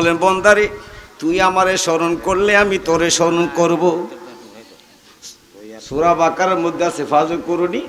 বলেন বন্দারে তুই আমারে স্মরণ করলে আমি তোরে স্মরণ করব। সূরা বাকারার মধ্যে আছে ফাযকুরুনি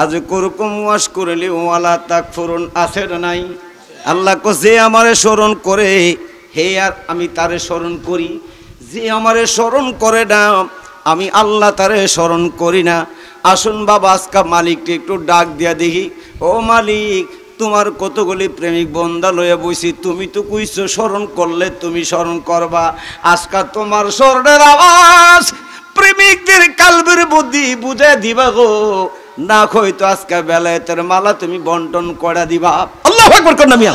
আযকুরকুম ওয়াশকুরলি ওয়ালা তাকফুরুন, আছে না নাই? আল্লাহ কো যে আমারে স্মরণ করে হে আর আমি তারে স্মরণ করি, যে আমারে স্মরণ করে না আমি আল্লাহ তারে স্মরণ করি না। আসুন বাবা আজকা মালিককে একটু ডাক দিয়া দেখি, ও মালিক তোমার কতগুলি প্রেমিক বন্দা লইয়া বইছি, তুমি তো কইছো স্মরণ করলে তুমি স্মরণ করবা। আজকা তোমার স্মরণের আওয়াজ প্রেমিকদের কালবের বুদ্ধি বুঝে দিবা গো, না হয়তো আজকে বেলায়েতের মালা তুমি বন্টন করে দিবা। আল্লাহু আকবার কর না মিয়া।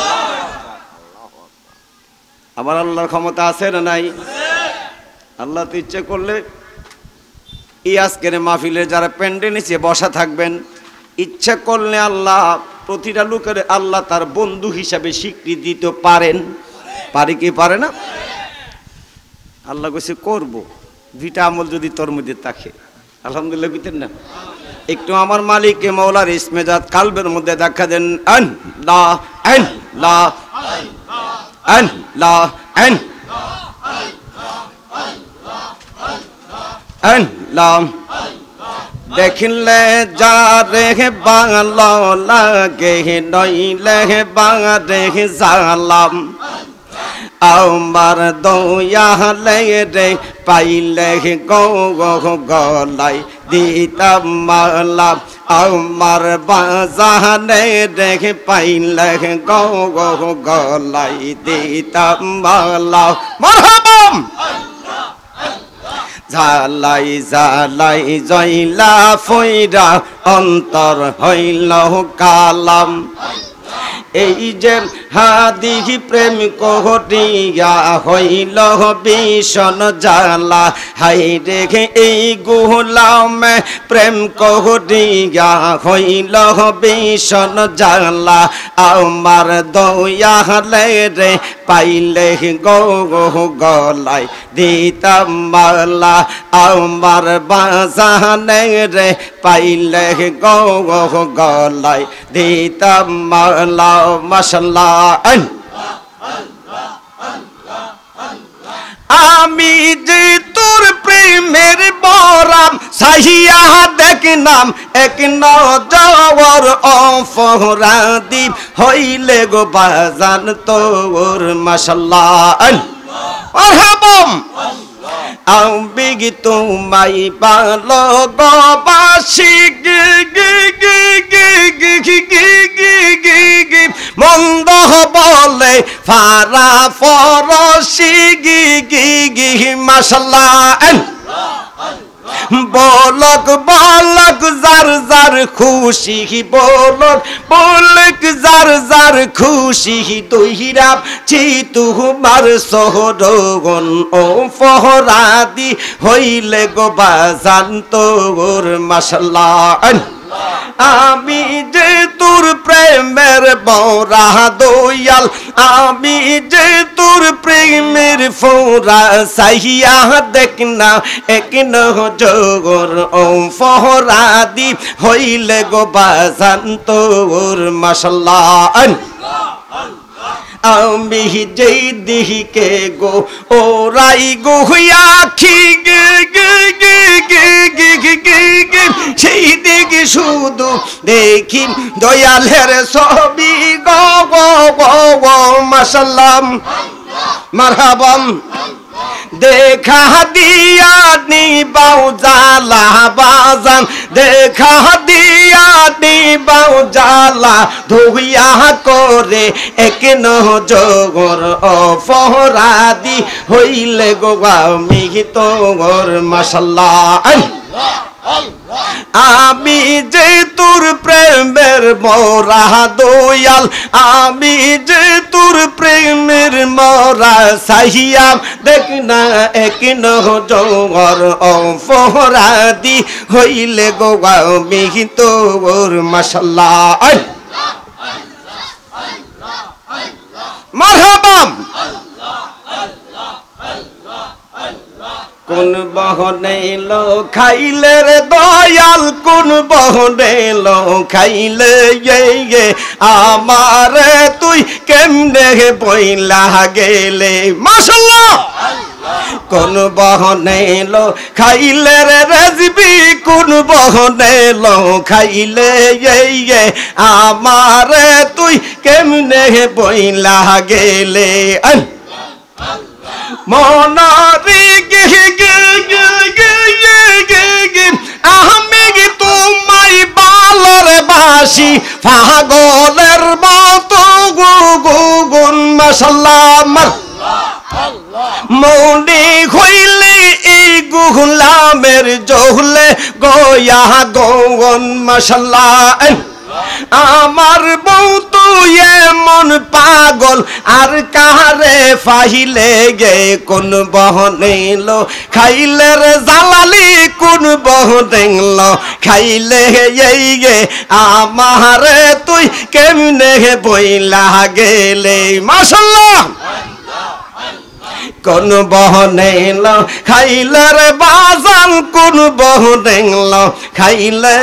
আমার আল্লাহর ক্ষমতা আছে না নাই? আল্লাহ তো ইচ্ছে করলে এই আজকের মাহফিলে যারা প্যান্ডেল নিচে বসা থাকবেন, ইচ্ছা করলে আল্লাহ প্রতিটা লোকের আল্লাহ তার বন্ধু হিসাবে স্বীকৃতি দিতে পারেন। পারে কি পারে না? আল্লাহ কইছে করব, দুইটা আমল যদি তোর মধ্যে থাকে। আলহামদুলিল্লাহ বিতেন না একটু আমার মালিককে মৌলার ইসমেজাত কালবের মধ্যে দেখা দেন। আল্লাহ আল্লাহ আল্লাহ আল্লাহ দেখিলে যারে ভালো লাগে নইলে বারে জালাম, আমার দয়ালে রে পাইলে গো গলাই দিতাম মালা, আমার বাজানে রে পাইলে গো গলাই দিতাম মালা। মারহাবা জালাই জালাই জয়লা ফইরা অন্তর হইল কালাম, এই যে হাদি প্রেম কহরিয়া হইল ভীষণ জালা, হাই রেখে এই গুলামে প্রেম কহরিয়া হইল ভীষণ জালা, আমার দয়ালে রে পাইলে গো গলাই দিতাম মালা, আমার বাজানে রে পাইলে গো গলাই দিতাম মালা। মাশাআল্লাহ আমি যে তোর প্রেমের বরাম সাহিয়া দেখনাম এক নজর অপরাধী হইলে গো বাজান তোর। মাশাআল্লাহ মারহাবাম আমি তোমায় ভালো বাসি মন্দ বলে ফারা ফরসি মাশাআল্লাহ বলক বলক যার যার খুশি বলক বলক যার যার খুশি তৈরা চিতু মার সহরগন ও ফহরাদি হইলে গো বাজান তোর। মাশাআল্লাহ আমি যে তোর প্রেমের বরা দয়াল, আমি যে তোর প্রেমের ফোরা সাহিয়া দেখ না এক নজর ও ফহরাদি হইলে গো বাজান তোর। মাশাআল্লাহ আমি যেই দিকে গো ওরাই গো আখি সেই দিকে শুধু দেখি দয়ালের ছবি গো গো গো। মাশাআল্লাহ মারহাবাম দেখা দিয়া নিবাও জালা বাজান, দেখা দিয়া নিবাও জালা ধুইয়া করে এক নজর অপরাধী হইলে গো আমি তোর। মাশাআল্লাহ আমি যে তোর প্রেমের মরা দয়াল, আমি যে তোর প্রেমের মরা সাহিয়া দেখ না এক নজর অপরাধী হইলে গো আমি তোর। মাশাআল্লাহ মারহাবা কোন বহনে লো খাইলে রে দয়াল কোন বহনে লো খাইলে আমারে তুই কেমনে বইলা গেলে মাশাআল্লাহ কোন বহনে লো খাইলে রে রেজবি কোন বহনে লো খাইলে আমারে তুই কেমনে বইলা গেলে মনারি আমি তোমায় বালর বাসি পাগলের মতো গুগুন মাশাআল্লাহ মৌনি হইলে এই গুলামের জহলে গোয়া গৌন মাশাআল্লাহ আমার বউ তো এমন পাগল আর কারে ফাহিলে গে কোন বহনে লো খাইলে রে জালালি কোন বহনে লো খাইলে গে আমারে তুই কেমনে বইলা গেলে মাশাআল্লাহ কোন বহনে লো খাইলে রে বাজান কোন বহনে লো খাইলে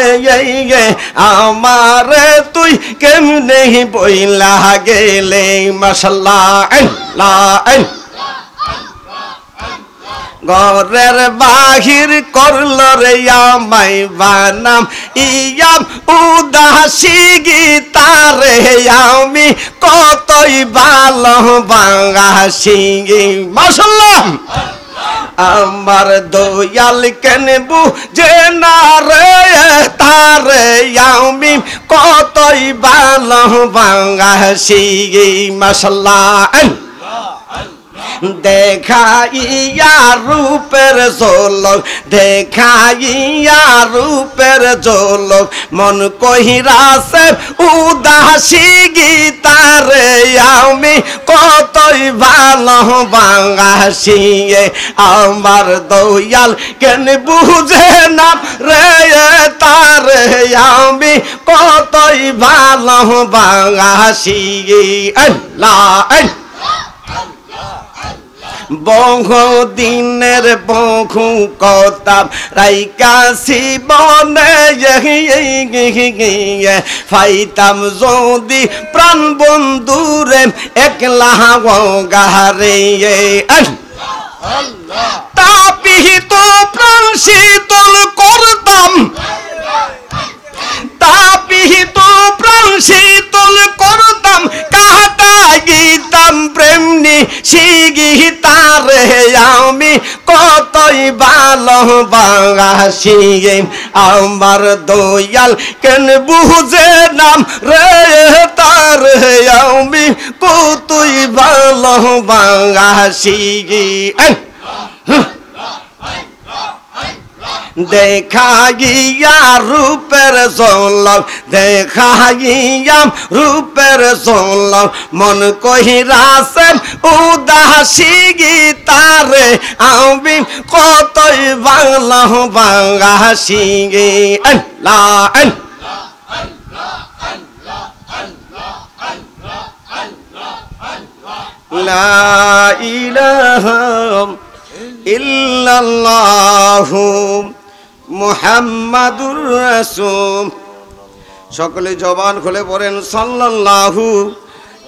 গে আমারে তুই কেমনে বইলা গেলে মাশাআল্লাহ ঘরের বাহির করল রে আমায় বানাম ইয়াম উদাসী গীতারে আমি কতই ভালো বাঙাসি মাশাআল্লাহ আমার দয়াল কেন বুঝে না রে তারে আমি কতই ভালো বাঙাসি মাশাআল্লাহ দেখাইয়া রূপের ঝলক দেখাইয়া রূপের ঝলক মন কহিরাছে উদাসী গীতারে আমি কতই ভালো বাঙাসি আমার দয়াল কেন বুঝে না রে তারে আমি কতই ভালো বাঙাসি আল্লাহ বহুদিনের বহু কথা রাইকাছি বনে ফাইতাম যদি প্রাণ বন্ধুরে একলা গারে তাপিহিত প্রাণ শীতল করতাম তাপিহিত প্রাণ শীতল করতাম কাহাটা গীতাম প্রেমনি শিগিতারে আমি কতই ভালো বাঙাসি আমার দয়াল কেন বুঝে নাম রে তারে আমি কতই ভালো বাঙাসি দেখাইয়া রূপের ঝলক দেখাইয়া রূপের ঝলক মন কহিরাছেন উদাসী গীতারে আমি কতই ভালো বাঙাসি আল্লাহ লা ইলাহা ইল্লাল্লাহু মুহাম্মাদুর রাসূল সকলে জবান খুলে পড়েন সাল্লাল্লাহু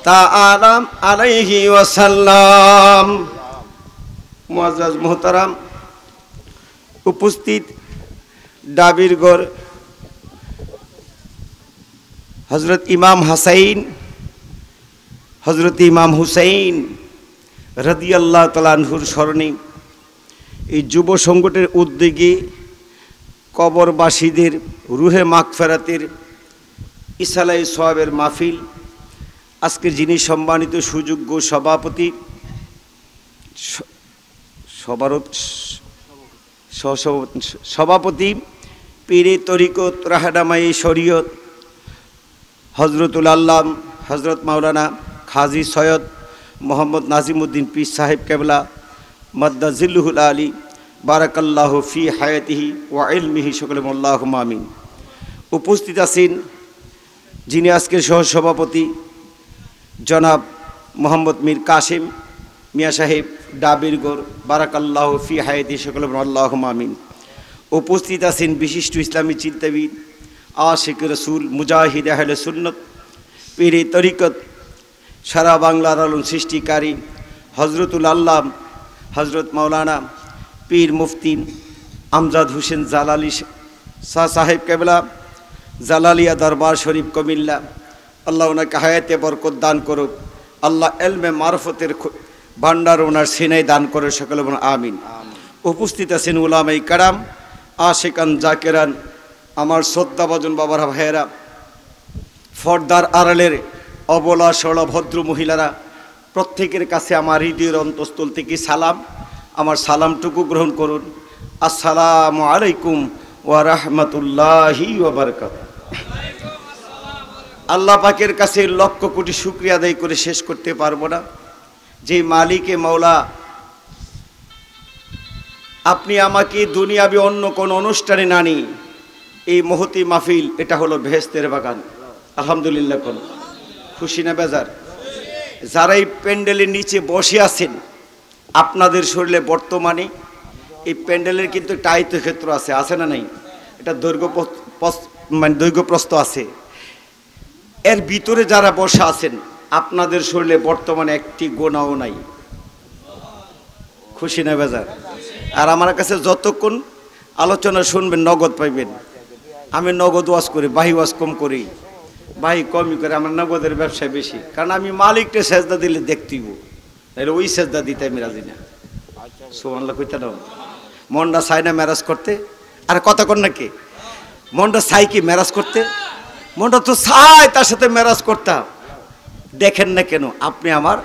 তাআলা আলাইহি ওয়াসাল্লাম। মুআজ্জাজ মুহতারাম উপস্থিত ডাবিরগড় হযরত ইমাম হাসাইন হযরত ইমাম হুসাইন রাদিয়াল্লাহু তাআলা আনহুর স্মরণে এই যুব সংগঠনের উদ্যোগে কবরবাসীদের রুহে মাগফিরাতের ইসালাই সওয়াবের মাহফিল আজকের যিনি সম্মানিত সুযোগ্য সভাপতি সভাপতি পীরে তরিকত রাহাডামাই শরীয়ত হজরতুল আল্লাম হজরত মাওলানা খাজি সৈয়দ মোহাম্মদ নাজিমুদ্দিন পীর সাহেব কেবলা মাদ্দাজিল্লুহুল আলী বারাকাল্লাহু ফি হায়াতিহি ওয়া ইলমিহি সকলে আল্লাহুম্মা আমিন। উপস্থিত আছেন যিনি আজকের সহসভাপতি জনাব মোহাম্মদ মীর কাসেম মিয়া সাহেব ডাবির গোর বারাকাল্লাহু ফি হায়াতি, সকলে বলুন আল্লাহুম্মা আমিন। উপস্থিত আছেন বিশিষ্ট ইসলামী চিন্তাবিদ, আশিক রসুল, মুজাহিদ আহলে সুন্নত, পীরে তরিকত, সারা বাংলার আলম সৃষ্টিকারী হজরতুল আল্লাহ হজরত মাওলানা পীর মুফতি আমজাদ হোসেন জালালি শাহ সাহেব কেবলা, জালালিয়া দরবার শরীফ কুমিল্লা। আল্লাহ ওনাকে হায়াতে বরকত দান করুক, আল্লাহ এলমে মারফতের ভান্ডার ওনার সিনাই দান করে, সকলে বলুন আমিন। উপস্থিত আছেন উলামায়ে কেরাম, আশিকান জাকেরান, আমার শ্রদ্ধাভাজন বাবার ভাইয়েরা, ফর্দার আড়ালের অবলা সরলা ভদ্র মহিলারা, প্রত্যেকের কাছে আমার হৃদয়ের অন্তঃস্থল থেকে সালাম। আমার সালামটুকু গ্রহণ করুন। আসসালামু আলাইকুম ওয়া রাহমাতুল্লাহি ওয়া বারাকাতুহু। আল্লাহ পাকের কাছে লক্ষ কোটি শুকরিয়া আদায় করে শেষ করতে পারবো না, যে মালিকে মাওলা আপনি আমাকে দুনিয়াবি অন্য কোন অনুষ্ঠানে না নিয়ে এই মহতি মাহফিল, এটা হলো বেহেশতের বাগান। আলহামদুলিল্লাহ, কোন খুশি না বেজার? যারা এই প্যান্ডেলের নিচে বসে আছেন, আপনাদের শরীরে বর্তমানে এই প্যান্ডেলের কিন্তু একটা আয়তক্ষেত্র আছে না নাই? এটা দৈর্ঘ্য প্রস্থ আছে। এর ভিতরে যারা বসে আছেন, আপনাদের শরীরে বর্তমানে একটি গোনাও নাই। খুশি না বেজার? আর আমার কাছে যতক্ষণ আলোচনা শুনবেন নগদ পাইবেন। আমি নগদ ওয়াজ করি, বাহি ওয়াজ কম করি, বাহি কমই করে। আমার নগদের ব্যবসা বেশি, কারণ আমি মালিককে সেজদা দিলে দেখতেইব, তাহলে ওই সেজদা দিতে আমি রাজি না। সুবহানাল্লাহ কইতে দাও। মনটা চাই না ম্যারেজ করতে, আর কথা কর নাকি? মনটা চাই কি ম্যারেজ করতে? মনটা তো চাই তার সাথে ম্যারেজ করতাম। দেখেন না কেন আপনি আমার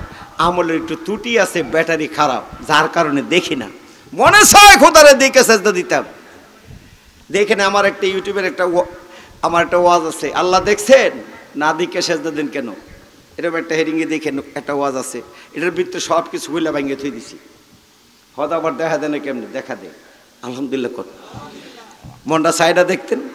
আমলের একটু ত্রুটি আছে, ব্যাটারি খারাপ, যার কারণে দেখি না। মনে চায় খোদারে দেখে সেজদা দিতাম। দেখেন আমার একটা ইউটিউবের আমার একটা ওয়াজ আছে, আল্লাহ দেখছেন না দিকে সেজদা দেন কেন, এরকম একটা হেডিংয়ে দেখেন একটা ওয়াজ আছে। এটার ভিতরে সব কিছু হইলা ভাঙিয়ে থুই দিছি। হয়তো আবার দেখা দেয় না, কেমনি দেখা দেয়। আলহামদুলিল্লাহ, কত মনটা চাইটা দেখতেন,